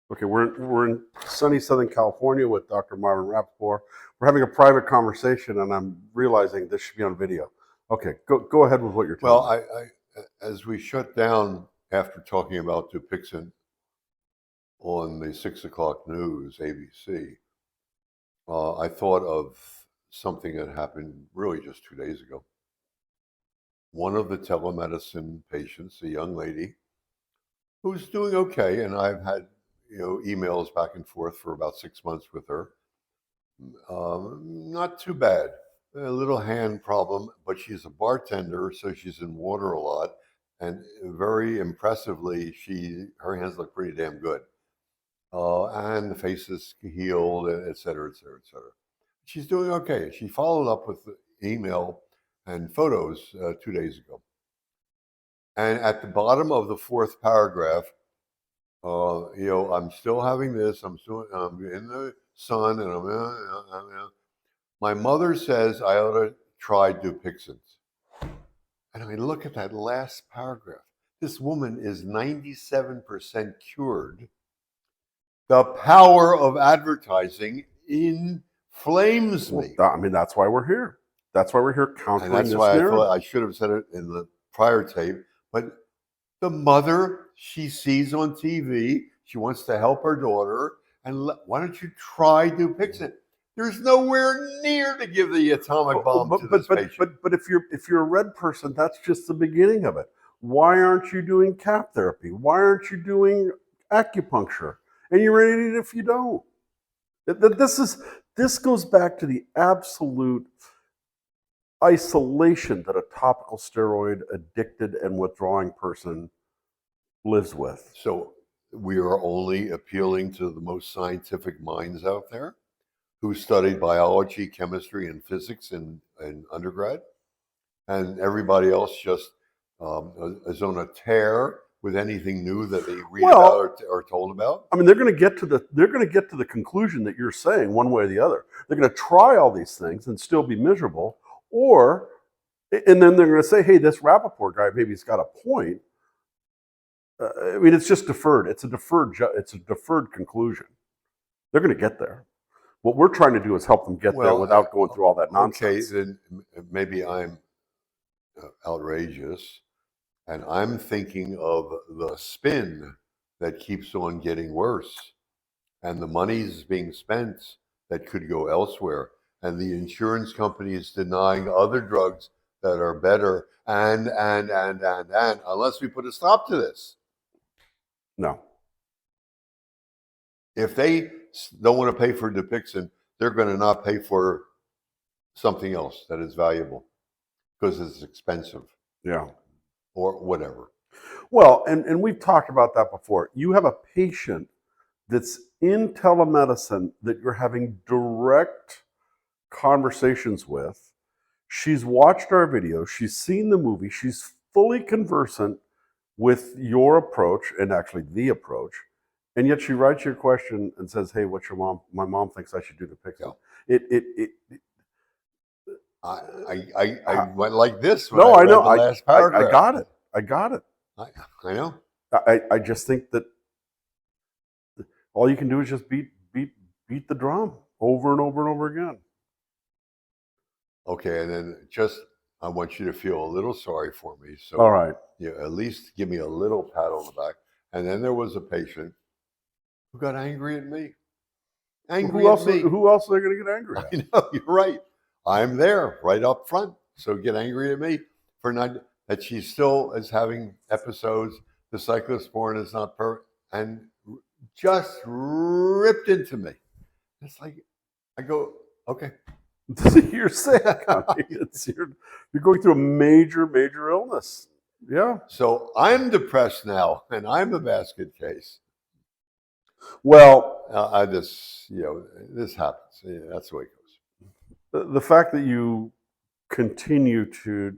Okay, we're in sunny Southern California with Dr. Marvin Rapaport. We're having a private conversation, and I'm realizing this should be on video. Okay, go ahead with what you're telling Well, me. as we shut down after talking about Dupixent on the 6 o'clock news, ABC, I thought of something that happened really just 2 days ago. One of the telemedicine patients, a young lady, who's doing okay, and I've had emails back and forth for about 6 months with her. Not too bad. A little hand problem, but she's a bartender, so she's in water a lot. And very impressively, her hands look pretty damn good. And the face is healed, et cetera, et cetera, et cetera. She's doing okay. She followed up with the email and photos 2 days ago. And at the bottom of the fourth paragraph, I'm still having this. I'm in the sun, and my mother says I ought to try Dupixent. And I look at that last paragraph. This woman is 97% cured. The power of advertising inflames me. Well, I mean, that's why we're here. That's why we're here countering And that's this why narrative. I thought I should have said it in the prior tape. But the mother she sees on TV, she wants to help her daughter. And why don't you try Dupixent? There's nowhere near to give the atomic bomb to this patient. But if you're a red person, that's just the beginning of it. Why aren't you doing cap therapy? Why aren't you doing acupuncture? And you're an idiot if you don't. This goes back to the absolute isolation that a topical steroid addicted and withdrawing person lives with. So we are only appealing to the most scientific minds out there who studied biology, chemistry, and physics in undergrad, and everybody else just is on a tear with anything new that they read about or told about. I mean, they're going to get to the conclusion that you're saying one way or the other. They're going to try all these things and still be miserable, and then they're going to say, "Hey, this Rapaport guy, maybe he's got a point." I mean, it's just deferred. It's a deferred conclusion. They're going to get there. What we're trying to do is help them get there without going through all that nonsense. Okay, then maybe I'm outrageous, and I'm thinking of the spin that keeps on getting worse, and the money's being spent that could go elsewhere, and the insurance companies denying other drugs that are better, and unless we put a stop to this. No. If they don't want to pay for Dupixent, they're going to not pay for something else that is valuable because it's expensive. Yeah. Or whatever. Well, and we've talked about that before. You have a patient that's in telemedicine that you're having direct conversations with. She's watched our videos. She's seen the movie. She's fully conversant with your approach and actually the approach. And yet she writes your question and says, "Hey, what's your mom? My mom thinks I should do Dupixent." Yeah. I went like this. No, I know. The last paragraph. I got it. I got it. I know. I just think that all you can do is just beat the drum over and over and over again. Okay, and then I want you to feel a little sorry for me. So all right, at least give me a little pat on the back. And then there was a patient who got angry at me. Who else are they going to get angry at? I know, you're right. I'm there right up front. So get angry at me for not that she still is having episodes. The cyclosporin is not perfect, and just ripped into me. It's like I go, okay. You're sick. I mean, you're going through a major illness. Yeah. So I'm depressed now, and I'm a basket case. Well, this happens. Yeah, that's the way it goes. The fact that you continue to,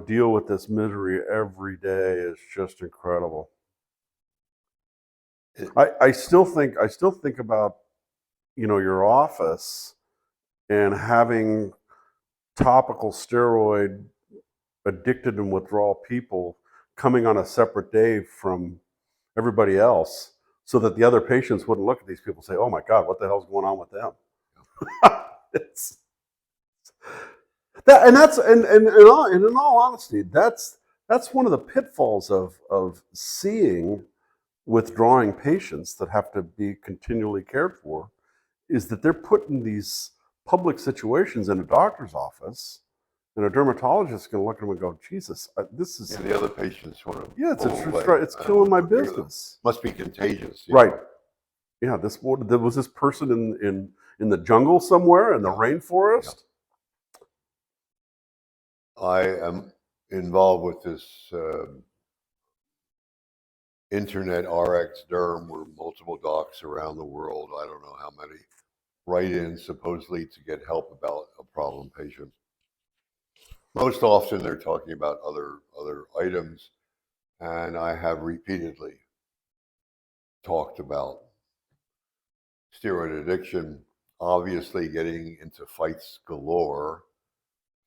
deal with this misery every day is just incredible. I still think about, your office and having topical steroid addicted and withdrawal people coming on a separate day from everybody else so that the other patients wouldn't look at these people and say, "Oh my God, what the hell's going on with them?" It's that, and that's and in all honesty, that's one of the pitfalls of seeing withdrawing patients that have to be continually cared for, is that they're put in these public situations in a doctor's office, and a dermatologist is going to look at them and go, "Jesus, this is the other patients want to. yeah, it's killing my business." Must be contagious, right? Yeah, there was this person in the jungle somewhere in the rainforest. I am involved with this internet RX derm, where multiple docs around the world, I don't know how many, write in supposedly to get help about a problem patient. Most often they're talking about other items, and I have repeatedly talked about steroid addiction, obviously getting into fights galore,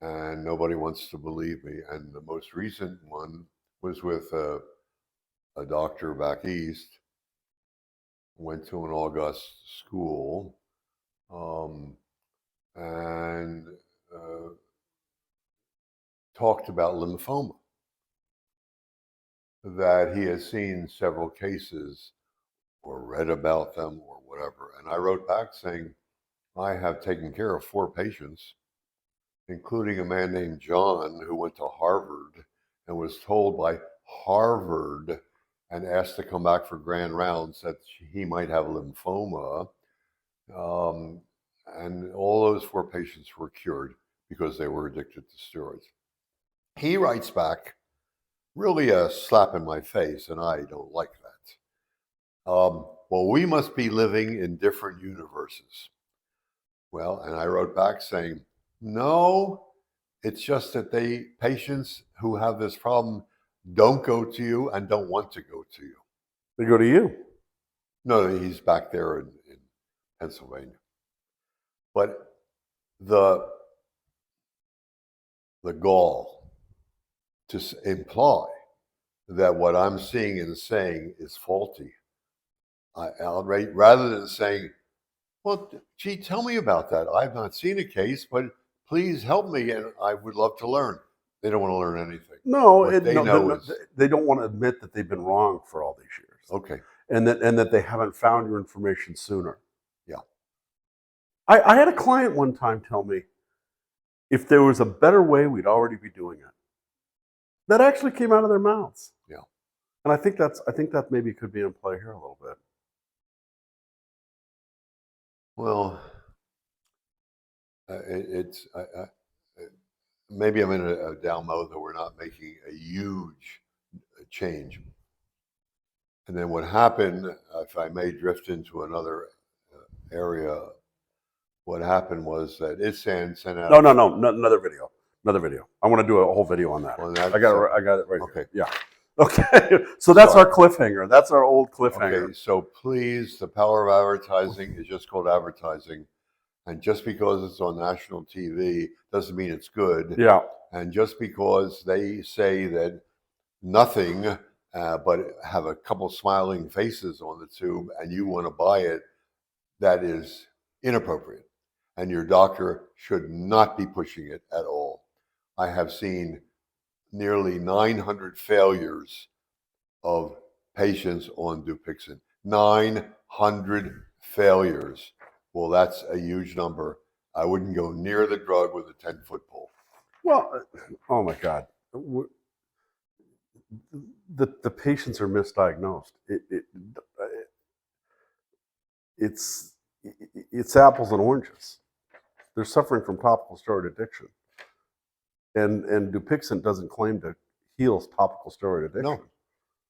and nobody wants to believe me. And the most recent one was with a doctor back east. Went to an August school, and talked about lymphoma, that he has seen several cases or read about them or whatever. And I wrote back saying, I have taken care of 4 patients, including a man named John who went to Harvard and was told by Harvard and asked to come back for grand rounds that he might have lymphoma. And all those 4 patients were cured because they were addicted to steroids. He writes back, really a slap in my face, and I don't like that. Well, we must be living in different universes. Well, and I wrote back saying, no, it's just that patients who have this problem don't go to you and don't want to go to you. They go to you. No, he's back there in Pennsylvania. But the gall to imply that what I'm seeing and saying is faulty, rather than saying, well, gee, tell me about that. I've not seen a case, but please help me, and I would love to learn. They don't want to learn anything. No, they don't want to admit that they've been wrong for all these years. Okay. And that they haven't found your information sooner. Yeah. I had a client one time tell me, if there was a better way, we'd already be doing it. That actually came out of their mouths. Yeah. And I think that maybe could be in play here a little bit. Well, maybe I'm in a down mode that we're not making a huge change. And then what happened, if I may drift into another area, what happened was that ISAN sent out. No, another video. I want to do a whole video on that. I got it right. Okay. Here. Yeah. Okay. So that's our cliffhanger. That's our old cliffhanger. Okay. So please, the power of advertising is just called advertising. And just because it's on national TV doesn't mean it's good. Yeah. And just because they say that nothing, but have a couple smiling faces on the tube and you want to buy it, that is inappropriate. And your doctor should not be pushing it at all. I have seen nearly 900 failures of patients on Dupixent. 900 failures. Well, that's a huge number. I wouldn't go near the drug with a 10-foot pole. Well, oh my God. The patients are misdiagnosed. It's apples and oranges. They're suffering from topical steroid addiction. And Dupixent doesn't claim to heal topical steroid addiction. No.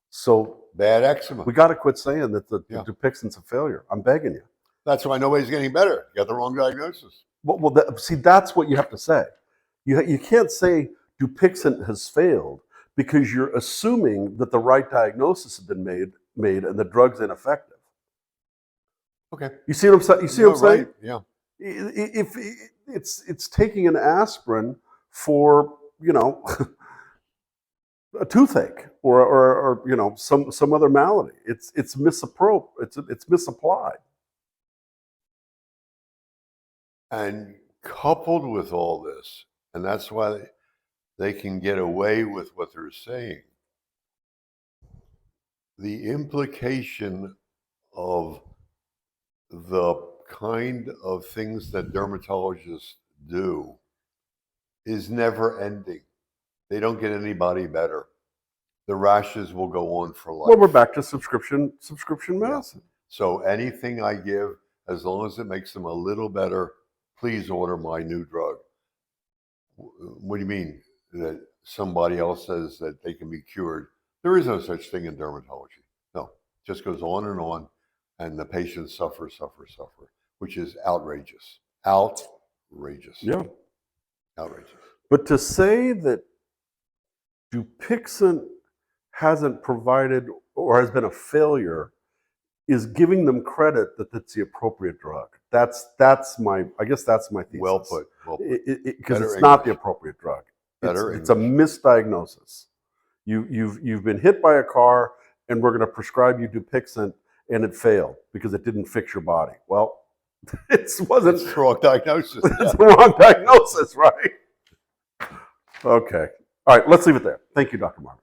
So bad eczema. We got to quit saying that the Dupixent's a failure. I'm begging you. That's why nobody's getting better. You got the wrong diagnosis. Well, see, that's what you have to say. You can't say Dupixent has failed because you're assuming that the right diagnosis has been made and the drug's ineffective. Okay. You see what I'm saying? You see what I'm saying? Right. Yeah. If it's taking an aspirin for, a toothache or some other malady. It's misapplied. And coupled with all this, and that's why they can get away with what they're saying, the implication of the kind of things that dermatologists do is never ending. They don't get anybody better. The rashes will go on for life. Well, we're back to subscription medicine. So anything I give, as long as it makes them a little better, please order my new drug. What do you mean that somebody else says that they can be cured? There is no such thing in dermatology. No, it just goes on, and the patients suffer, which is outrageous. Outrageous. Yeah. Outrageous. But to say that Dupixent hasn't provided or has been a failure is giving them credit that it's the appropriate drug. That's my thesis. Well put. Because it's not the appropriate drug. It's a misdiagnosis. You've been hit by a car, and we're going to prescribe you Dupixent, and it failed because it didn't fix your body. Well, it's the wrong diagnosis. It's the wrong diagnosis, right? Okay. All right, let's leave it there. Thank you, Dr. Marvin.